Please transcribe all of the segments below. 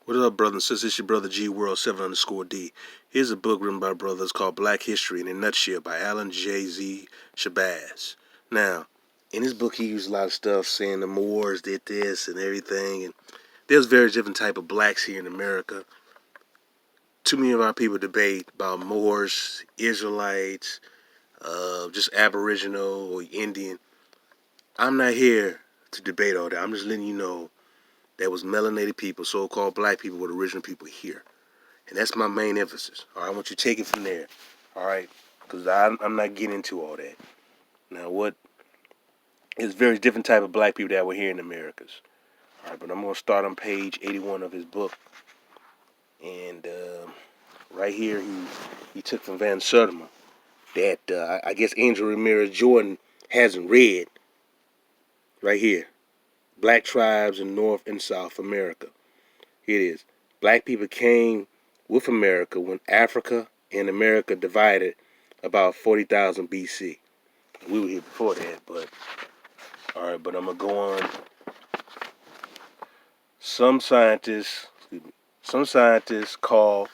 What up, brothers and sisters? It's your brother G World 7_D. Here's a book written by brothers called Black History in a Nutshell by Alan J.Z. Shabazz. Now, in his book, he used a lot of stuff saying the Moors did this and everything, and there's various different type of blacks here in America. Too many of our people debate about Moors, Israelites, just Aboriginal or Indian. I'm not here to debate all that. I'm just letting you know there was melanated people, so-called black people, were the original people here. And that's my main emphasis. All right, I want you to take it from there. All right, because I'm not getting into all that. Now, what is very different type of black people that were here in the Americas. All right, but I'm gonna start on page 81 of his book, and right here he took from Van Sertima that I guess Angel Ramirez Jordan hasn't read. Right here, Black tribes in North and South America. Here it is. Black people came with America when Africa and America divided about 40,000 BC. We were here before that, but all right. But I'm gonna go on. Some scientists call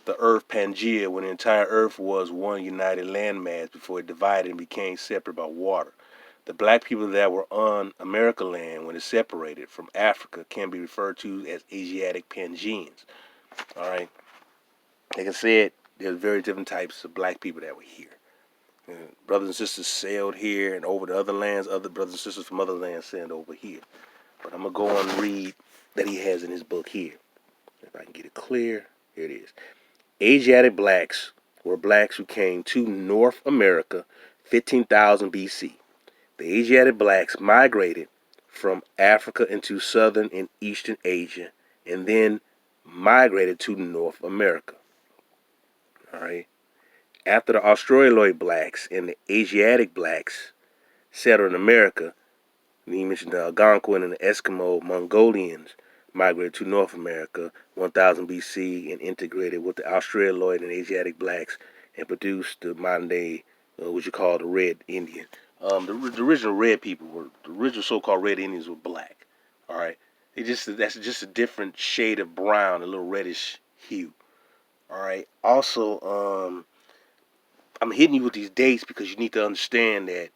the Earth Pangea when the entire Earth was one united landmass before it divided and became separate by water. The black people that were on America land when it separated from Africa can be referred to as Asiatic Pangeans. All right. Like I said, there's very different types of black people that were here. Brothers and sisters sailed here and over to other lands. Other brothers and sisters from other lands sailed over here. But I'm going to go on and read that he has in his book here. If I can get it clear, here it is. Asiatic blacks were blacks who came to North America 15,000 BC. The Asiatic blacks migrated from Africa into southern and eastern Asia and then migrated to North America. All right. After the Australoid blacks and the Asiatic blacks settled in America, he mentioned the Algonquin and the Eskimo Mongolians migrated to North America 1000 BC and integrated with the Australoid and Asiatic blacks and produced the modern day, what you call the Red Indian. The original red people the original so-called Red Indians were black. All right, that's just a different shade of brown, a little reddish hue. All right. Also, I'm hitting you with these dates because you need to understand that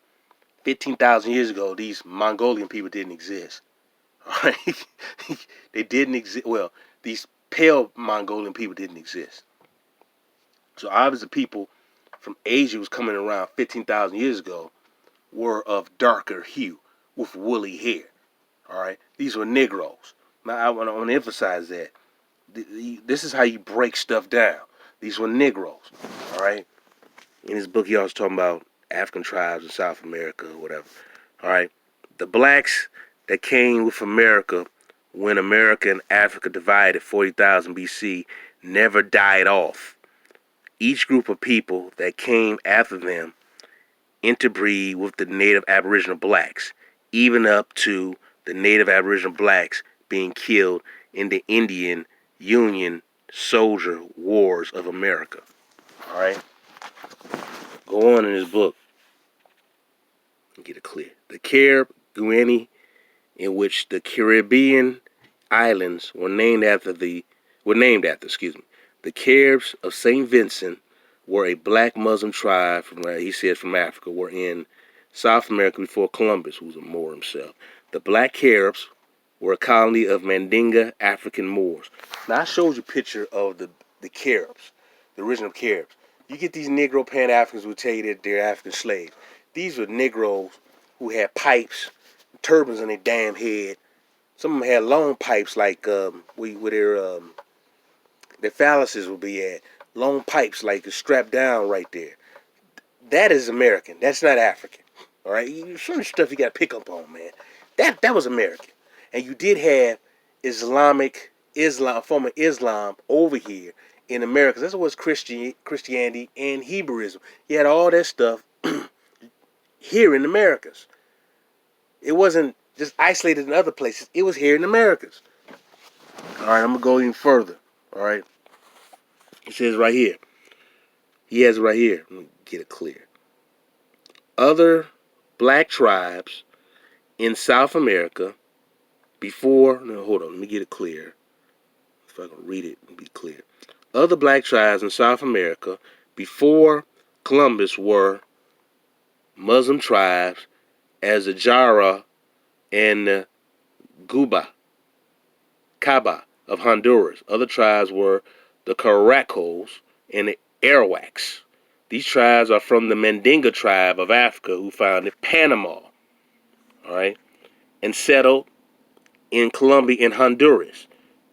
15,000 years ago, these Mongolian people didn't exist. All right, they didn't exist. Well, these pale Mongolian people didn't exist. So obviously, people from Asia was coming around 15,000 years ago were of darker hue with woolly hair. All right, these were Negroes. Now I want to emphasize that this is how you break stuff down. These were Negroes. All right. In his book, he also talking about African tribes in South America or whatever. All right. The blacks that came with America when America and Africa divided 40,000 BC never died off. Each group of people that came after them interbreed with the native Aboriginal blacks, even up to the native Aboriginal blacks being killed in the Indian Union soldier wars of America. All right. Go on in his book. Get it clear. The Carib Guiana, in which the Caribbean islands were named after, The Caribs of St. Vincent were a black Muslim tribe from Africa, were in South America before Columbus, who was a Moor himself. The black Caribs were a colony of Mandinga African Moors. Now I showed you a picture of the Caribs, the original Caribs. You get these Negro Pan-Africans who tell you that they're African slaves. These were Negroes who had pipes, turbans on their damn head. Some of them had long pipes like where their phalluses would be at. Long pipes like strapped down right there. That is American. That's not African. All right, certain stuff you got to pick up on, man. That was American, and you did have former Islam over here in America. That's what's Christianity and Hebrewism. You had all that stuff here in Americas. It wasn't just isolated in other places. It was here in Americas. All right, I'm gonna go even further. All right, it says right here. He has it right here. Let me get it clear. Other black tribes in South America before. No, hold on. Let me get it clear. if I can read it and be clear. Other black tribes in South America before Columbus were Muslim tribes as the Jara and the Caba of Honduras. Other tribes were the Caracos and the Arawaks. These tribes are from the Mandinga tribe of Africa who founded Panama, all right, and settled in Colombia and Honduras.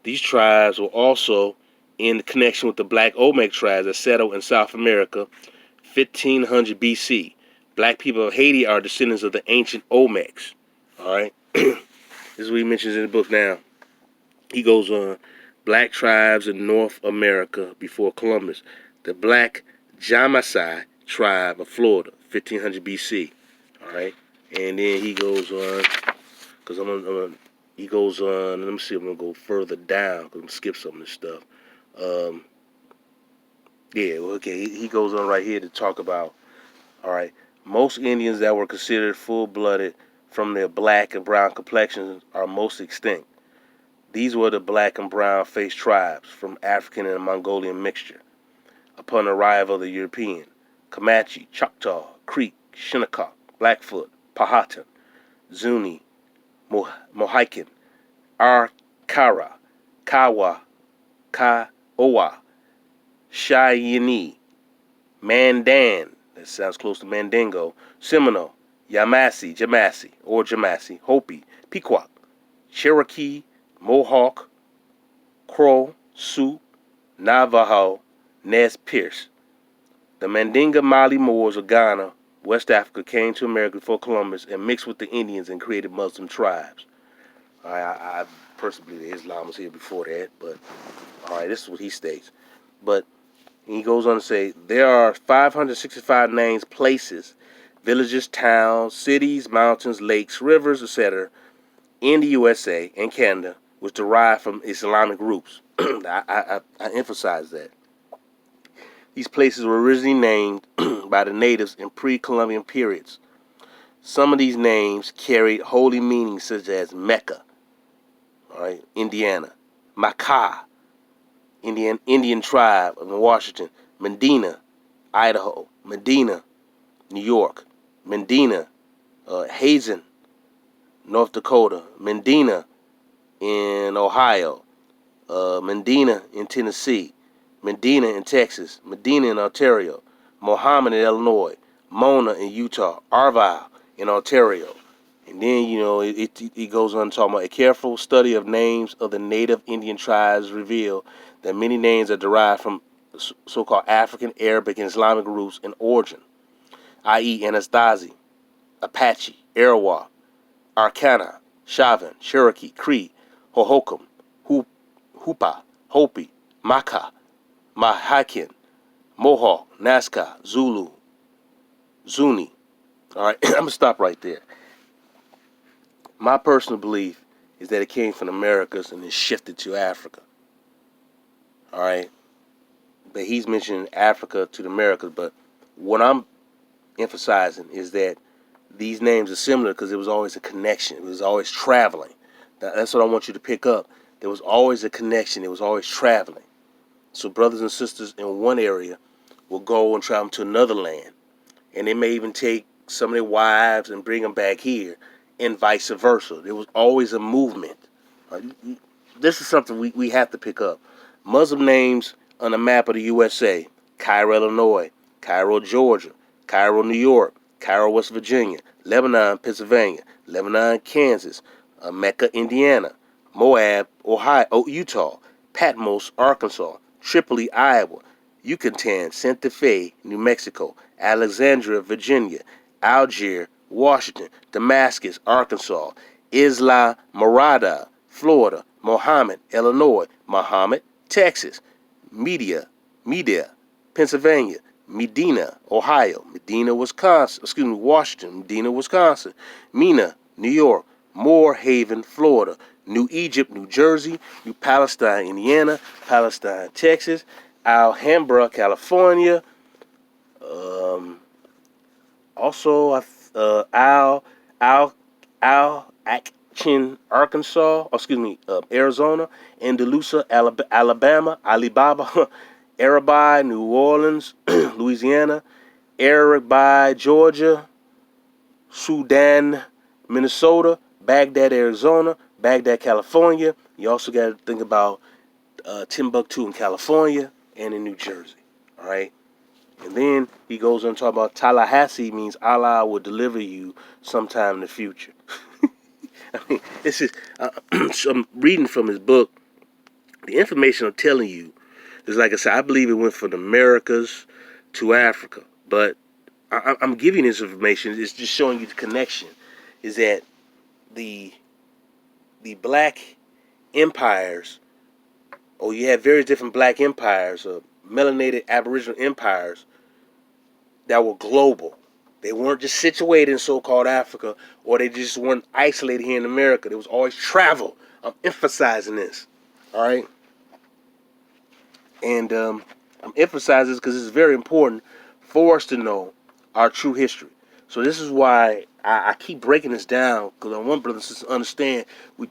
These tribes were also in connection with the black Olmec tribes that settled in South America 1500 BC. Black people of Haiti are descendants of the ancient Olmecs. All right, this is what he mentions in the book now. He goes on, black tribes in North America before Columbus. The black Jamasai tribe of Florida, 1500 BC. All right, and then he goes on, because he goes on, let me see, I'm going to go further down, because I'm going to skip some of this stuff. He goes on right here to talk about, all right, most Indians that were considered full-blooded from their black and brown complexions are most extinct. These were the black and brown-faced tribes from African and Mongolian mixture. Upon the arrival of the European, Comanche, Choctaw, Creek, Shinnecock, Blackfoot, Powhatan, Zuni, Mohican, Arikara, Kawa, Kiowa, Cheyenne, Mandan, that sounds close to Mandingo, Seminole, Jamassi, Hopi, Pequot, Cherokee, Mohawk, Crow, Sioux, Navajo, Nez Perce. The Mandinga Mali Moors of Ghana, West Africa, came to America before Columbus and mixed with the Indians and created Muslim tribes. I personally believe Islam was here before that, but all right, this is what he states. But he goes on to say, there are 565 names, places, villages, towns, cities, mountains, lakes, rivers, etc. in the USA and Canada which derive from Islamic roots. I emphasize that. These places were originally named by the natives in pre-Columbian periods. Some of these names carried holy meanings such as Mecca, all right, Indiana, Makkah, Indian tribe of Washington, Medina, Idaho, Medina, New York, Medina, Hazen, North Dakota, Medina in Ohio, Medina in Tennessee, Medina in Texas, Medina in Ontario, Mohammed in Illinois, Mona in Utah, Arvile in Ontario. And then, it goes on talking about a careful study of names of the native Indian tribes reveal that many names are derived from so-called African, Arabic, and Islamic roots in origin, i.e. Anasazi, Apache, Arawak, Arcana, Chauvin, Cherokee, Cree, Hohokam, Hoopa, Hopi, Maka, Mahican, Mohawk, Nazca, Zulu, Zuni. All right, I'm going to stop right there. My personal belief is that it came from the Americas and then shifted to Africa. All right? But he's mentioning Africa to the Americas, but what I'm emphasizing is that these names are similar because there was always a connection. It was always traveling. That's what I want you to pick up. There was always a connection. It was always traveling. So brothers and sisters in one area will go and travel to another land. And they may even take some of their wives and bring them back here, and vice versa. There was always a movement. This is something we have to pick up. Muslim names on the map of the USA: Cairo, Illinois; Cairo, Georgia; Cairo, New York; Cairo, West Virginia; Lebanon, Pennsylvania; Lebanon, Kansas; Mecca, Indiana; Moab, Ohio, Utah; Patmos, Arkansas; Tripoli, Iowa; Yucatan, Santa Fe, New Mexico; Alexandria, Virginia; Algiers, Washington; Damascus, Arkansas; Isla Morada, Florida; Mohammed, Illinois; Mohammed, Texas; Media, Pennsylvania; Medina, Ohio; Washington; Medina, Wisconsin; Mena, New York; Moore Haven, Florida; New Egypt, New Jersey; New Palestine, Indiana; Palestine, Texas; Alhambra, California; also Chin, Arkansas, Arizona, Andalusia, Alabama, Alibaba, Arabi, New Orleans, Louisiana, Arabi, Georgia, Sudan, Minnesota, Baghdad, Arizona, Baghdad, California. You also got to think about Timbuktu in California and in New Jersey. All right. And then he goes on to talk about Tallahassee means Allah will deliver you sometime in the future. I mean, this is so I'm reading from his book. The information I'm telling you is, like I said, I believe it went from the Americas to Africa. But I'm giving this information. It's just showing you the connection. Is that the black empires, or you have various different black empires, or melanated Aboriginal empires that were global. They weren't just situated in so-called Africa, or they just weren't isolated here in America. There was always travel. I'm emphasizing this. All right? And I'm emphasizing this because it's very important for us to know our true history. So this is why I keep breaking this down, because I want brothers and sisters to understand we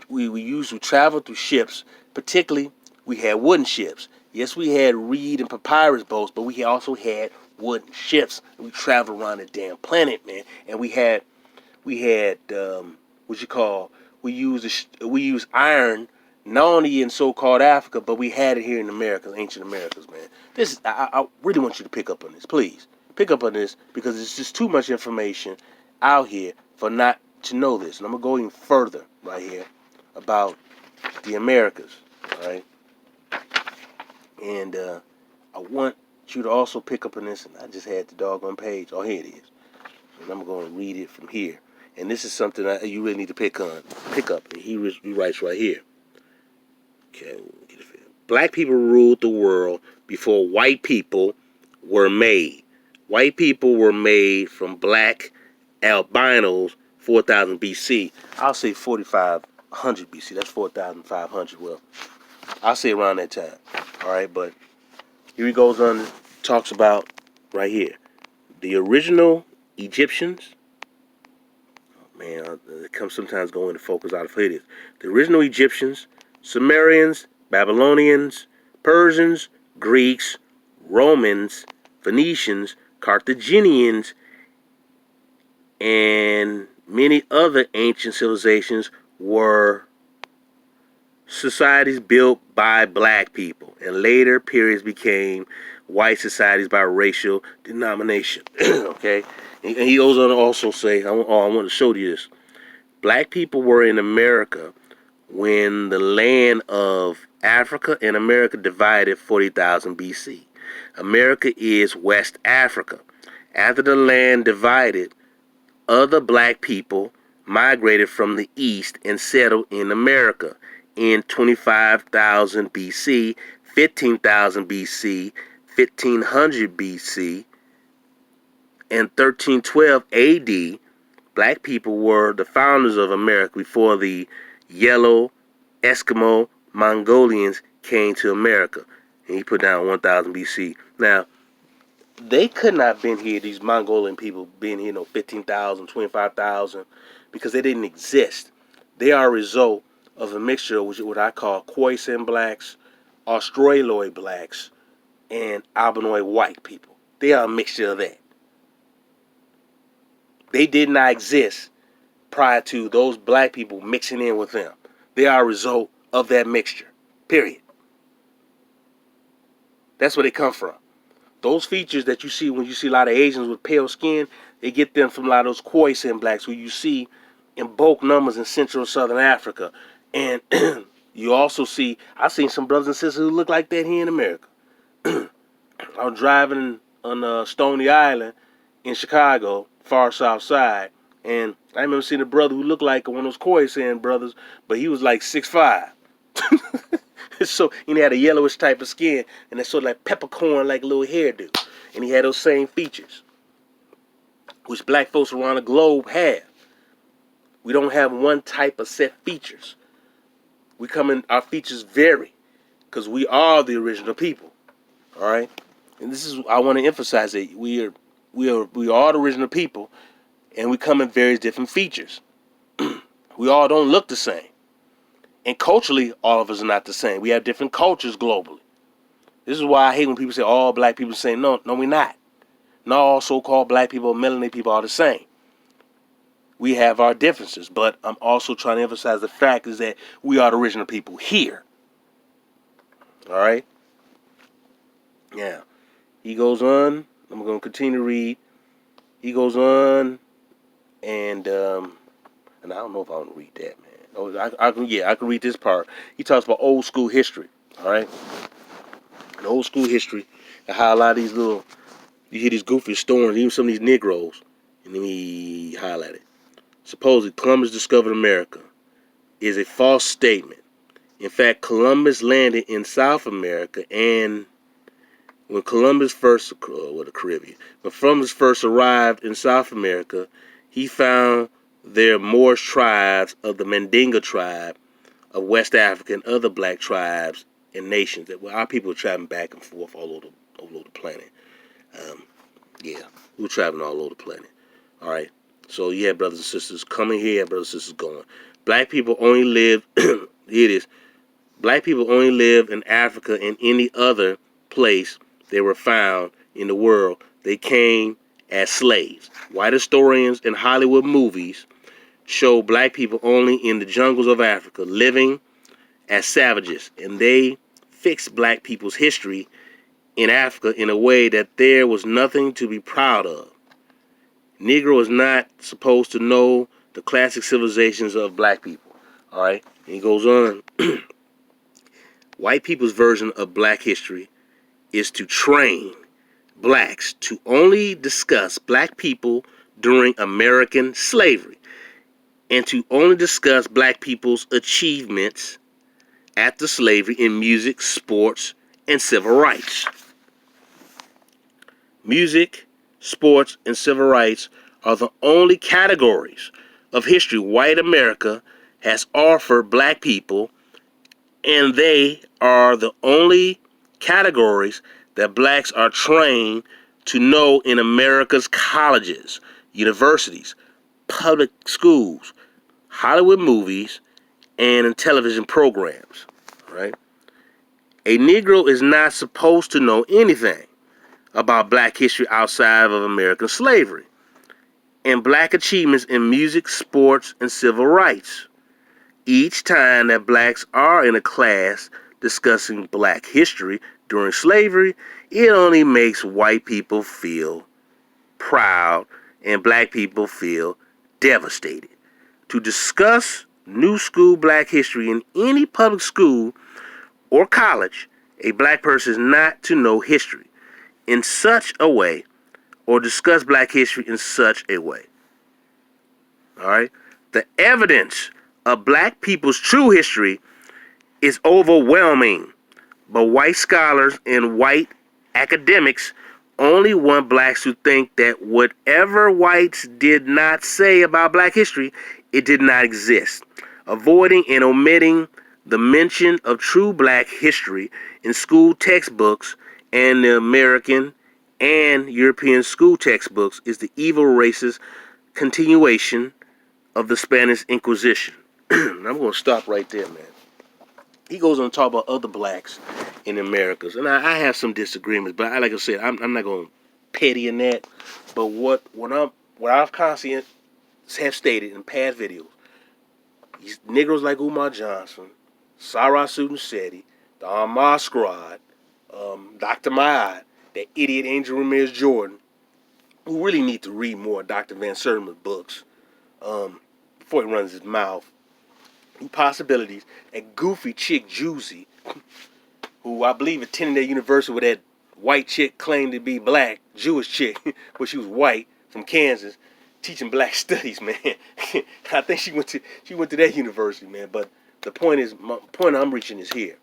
traveled through ships. Particularly, we had wooden ships. Yes, we had reed and papyrus boats, but we also had wooden ships. We traveled around the damn planet, man. And we had we used iron not only in so-called Africa, but we had it here in America, ancient Americas, man. I really want you to pick up on this, please. Pick up on this, because it's just too much information out here for not to know this. And I'm gonna go even further right here about the Americas, all right? And I want you to also pick up on this, and I just had the doggone page. Oh, here it is. And I'm going to read it from here. And this is something that you really need to pick up. And he writes right here. Okay, black people ruled the world before white people were made. White people were made from black albinos 4000 BC. I'll say 4500 BC. That's 4500. Well, I'll say around that time. All right, but here he goes on, talks about right here. The original Egyptians. Oh, man, it comes sometimes going to focus out of it. The original Egyptians, Sumerians, Babylonians, Persians, Greeks, Romans, Phoenicians, Carthaginians, and many other ancient civilizations were societies built by black people, and later periods became white societies by racial denomination. Okay, and he goes on to also say, I want to show you this. Black people were in America when the land of Africa and America divided 40,000 BC. America is West Africa. After the land divided, other black people migrated from the east and settled in America in 25,000 BC, 15,000 BC, 1500 BC, and 1312 AD. Black people were the founders of America before the yellow Eskimo Mongolians came to America. And he put down 1000 BC. Now, they could not have been here, these Mongolian people being here, 15,000, 25,000, because they didn't exist. They are a result of a mixture of what I call Khoisan blacks, Australoid blacks, and Albinoid white people. They are a mixture of that. They did not exist prior to those black people mixing in with them. They are a result of that mixture. Period. That's where they come from. Those features that you see when you see a lot of Asians with pale skin, they get them from a lot of those Khoisan blacks who you see in bulk numbers in Central and Southern Africa. And you also see, I've seen some brothers and sisters who look like that here in America. I was driving on Stony Island in Chicago, far south side, and I remember seeing a brother who looked like one of those Khoisan brothers, but he was like 6'5". So he had a yellowish type of skin, and it's sort of like peppercorn, like a little hairdo, and he had those same features, which black folks around the globe have. We don't have one type of set features. Our features vary, because we are the original people. All right, and this is I want to emphasize that we are the original people, and we come in various different features. All We all don't look the same. And culturally, all of us are not the same. We have different cultures globally. This is why I hate when people say all black people say, no, we're not. Not all so-called black people or melanated people are the same. We have our differences, but I'm also trying to emphasize the fact is that we are the original people here. All right? Yeah. He goes on. I'm going to continue to read. He goes on, and I don't know if I want to read that, man. Oh, I can read this part. He talks about old school history. All right? And old school history, and how a lot of these little, you hear these goofy stories, even some of these Negroes, and then he highlighted. Supposedly, Columbus discovered America is a false statement. In fact, Columbus landed in South America, and when Columbus first, the Caribbean, when Columbus first arrived in South America, he found there Moorish tribes of the Mandinga tribe of West Africa and other black tribes and nations that our people were traveling back and forth all over the planet. We were traveling all over the planet. All right. So you had brothers and sisters coming here, brothers and sisters going. Black people only live. Here it is. Black people only live in Africa and any other place they were found in the world. They came as slaves. White historians and Hollywood movies show black people only in the jungles of Africa, living as savages, and they fixed black people's history in Africa in a way that there was nothing to be proud of. Negro is not supposed to know the classic civilizations of black people. All right, and he goes on. White people's version of black history is to train blacks to only discuss black people during American slavery and to only discuss black people's achievements after slavery in music, sports, and civil rights. Music, sports, and civil rights are the only categories of history white America has offered black people, and they are the only categories that blacks are trained to know in America's colleges, universities, public schools, Hollywood movies, and in television programs. Right? A Negro is not supposed to know anything about black history outside of American slavery and black achievements in music, sports, and civil rights. Each time that blacks are in a class discussing black history during slavery, it only makes white people feel proud and black people feel devastated. To discuss new school black history in any public school or college, a black person is not to know history in such a way or discuss black history in such a way. All right? The evidence of black people's true history is overwhelming, but white scholars and white academics only want blacks to think that whatever whites did not say about black history, it did not exist, avoiding and omitting the mention of true black history in school textbooks and the American and European school textbooks is the evil racist continuation of the Spanish Inquisition. I'm going to stop right there, man. He goes on to talk about other blacks in the Americas, and I have some disagreements, but like I said, I'm not going to petty in that. But what I've constantly have stated in past videos, these Negroes like Umar Johnson, Sarah Sudin, the Ahmad Squad, Dr. Maad, that idiot Angel Ramirez Jordan, who really need to read more Dr. Van Sertima's books before he runs his mouth. Possibilities. That goofy chick Juicy, who I believe attended that university with that white chick claimed to be black, Jewish chick, but she was white from Kansas, teaching black studies, man. I think she went to that university, man. But the point I'm reaching is here,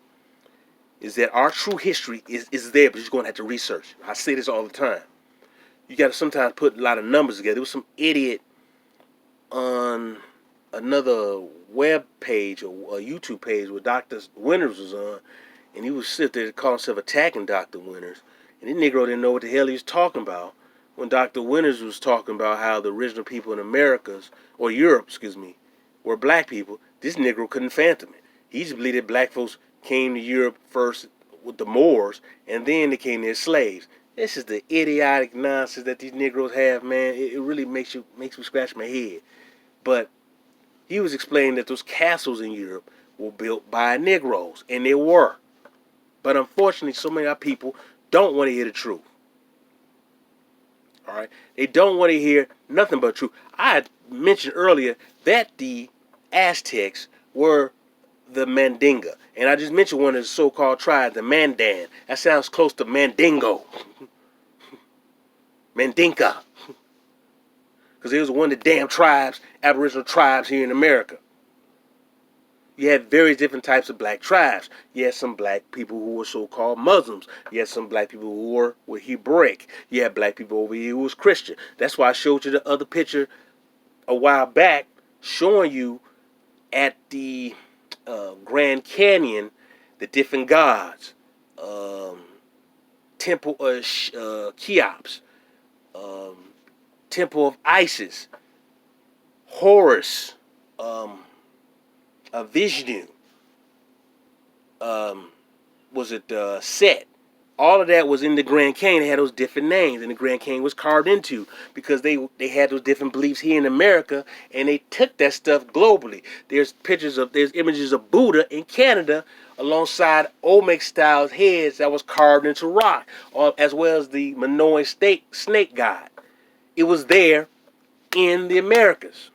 is that our true history is there, but you're going to have to research. I say this all the time. You got to sometimes put a lot of numbers together. There was some idiot on another web page or a YouTube page where Dr. Winters was on, and he was sitting there calling himself attacking Dr. Winters, and this Negro didn't know what the hell he was talking about when Dr. Winters was talking about how the original people in Americas, or Europe, were black people, this Negro couldn't fathom it. He used to believe that black folks came to Europe first with the Moors, and then they came as slaves. This is the idiotic nonsense that these Negroes have, man. It really makes me scratch my head. But he was explaining that those castles in Europe were built by Negroes, and they were. But unfortunately, so many of our people don't want to hear the truth. All right, they don't want to hear nothing but truth. I had mentioned earlier that the Aztecs were the Mandinga, and I just mentioned one of the so-called tribes, the Mandan. That sounds close to Mandingo, Mandinka, because it was one of the damn tribes, Aboriginal tribes here in America. You had various different types of black tribes. You had some black people who were so-called Muslims. You had some black people who were Hebraic. You had black people over here who was Christian. That's why I showed you the other picture a while back showing you at the Grand Canyon the different gods. Temple Cheops. Temple of Isis. Horus. Vishnu. Was it Set? All of that was in the Grand Canyon. They had those different names, and the Grand Canyon was carved into because they had those different beliefs here in America, and they took that stuff globally. There's images of Buddha in Canada alongside Olmec style heads that was carved into rock, as well as the Minoan snake god. It was there in the Americas,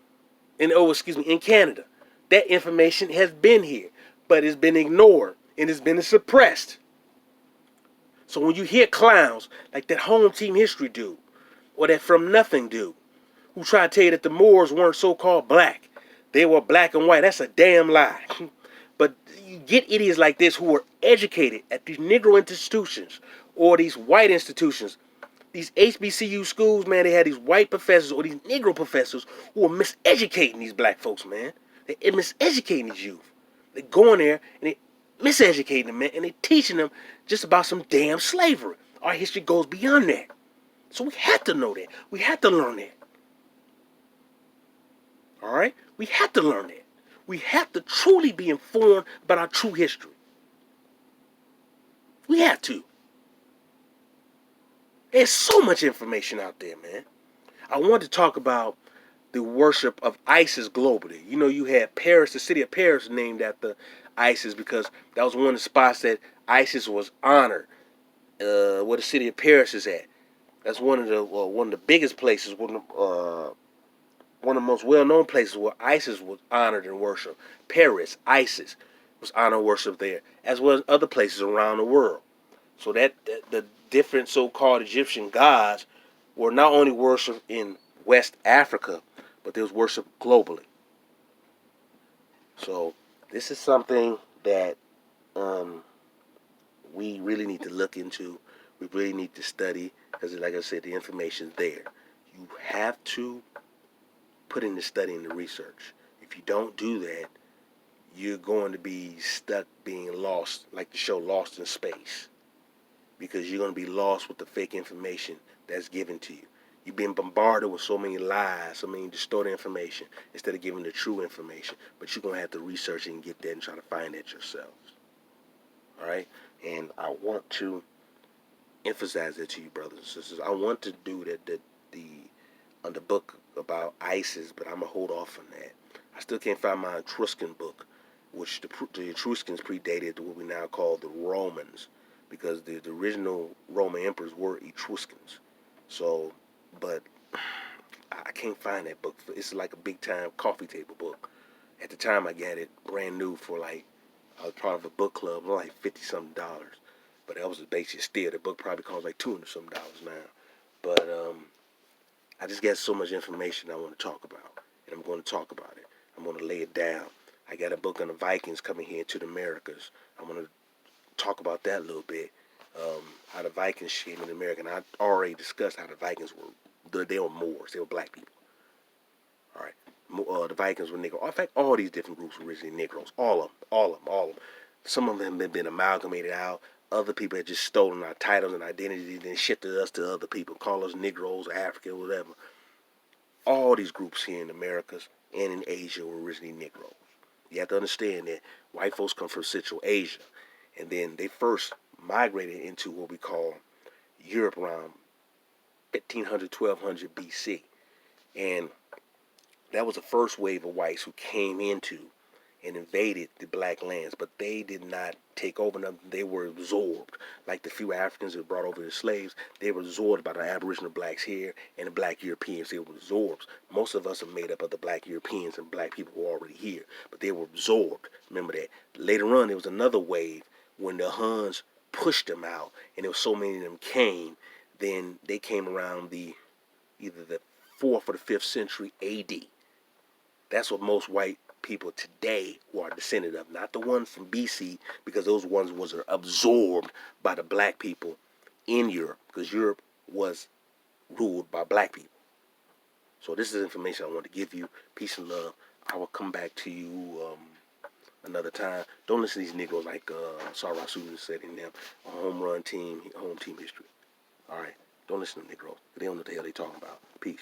in Canada. That information has been here, but it's been ignored and it's been suppressed. So when you hear clowns like that Home Team History dude or that From Nothing dude who try to tell you that the Moors weren't so-called black, they were black and white, that's a damn lie. But you get idiots like this who are educated at these Negro institutions or these white institutions. These HBCU schools, man, they had these white professors or these Negro professors who are miseducating these black folks, man. They're miseducating these youth. They go in there and they miseducating them, man, and they teaching them just about some damn slavery. Our history goes beyond that. So we have to know that. We have to learn that. All right? We have to learn that. We have to truly be informed about our true history. We have to. There's so much information out there, man. I want to talk about the worship of Isis globally. You know, you had Paris, the city of Paris, named after Isis because that was one of the spots that Isis was honored. Where the city of Paris is at. That's one of the biggest places, one of the most well-known places where Isis was honored and worshipped. Paris, Isis was honored and worshipped there, as well as other places around the world. So that the different so-called Egyptian gods were not only worshipped in West Africa, but they was worshipped globally. So this is something that we really need to look into. We really need to study because, like I said, the information's there. You have to put in the study and the research. If you don't do that, you're going to be stuck being lost, like the show Lost in Space, because you're going to be lost with the fake information that's given to you. You've been bombarded with so many lies, so many distorted information instead of giving the true information. But you're going to have to research it and get that and try to find it yourselves. All right? And I want to emphasize that to you, brothers and sisters. I want to do that on the book about ISIS, but I'm going to hold off on that. I still can't find my Etruscan book, which the Etruscans predated what we now call the Romans, because the original Roman emperors were Etruscans. So, but I can't find that book. It's like a big time coffee table book. At the time I got it brand new for I was part of a book club, like $50-something. But that was a basic steal. The book probably costs like $200-something now. But I just got so much information I want to talk about, and I'm going to talk about it. I'm going to lay it down. I got a book on the Vikings coming here to the Americas. I'm going to talk about that a little bit. How the Vikings came in America. And I already discussed how the Vikings they were Moors. They were black people. All right. The Vikings were Negro. In fact, all these different groups were originally Negroes. All of them. Some of them have been amalgamated out. Other people had just stolen our titles and identities and shifted us to other people. Call us Negroes, African, whatever. All these groups here in Americas and in Asia were originally Negroes. You have to understand that white folks come from Central Asia, and then they first migrated into what we call Europe around 1500, 1200 BC. And that was the first wave of whites who came into and invaded the black lands, but they did not take over them. They were absorbed. Like the few Africans that brought over the slaves, they were absorbed by the Aboriginal blacks here and the black Europeans. They were absorbed. Most of us are made up of the black Europeans and black people who were already here, but they were absorbed. Remember that. Later on, there was another wave when the Huns pushed them out, and there was so many of them came. Then they came around either the 4th or the 5th century AD. That's what most white people today who are descended of, not the ones from BC, because those ones was absorbed by the black people in Europe, because Europe was ruled by black people. So this is information I want to give you. Peace and love. I will come back to you another time. Don't listen to these Negroes like Sarah Susan said in them, a home team history. All right. Don't listen to Negroes. They don't know what the hell they talking about. Peace.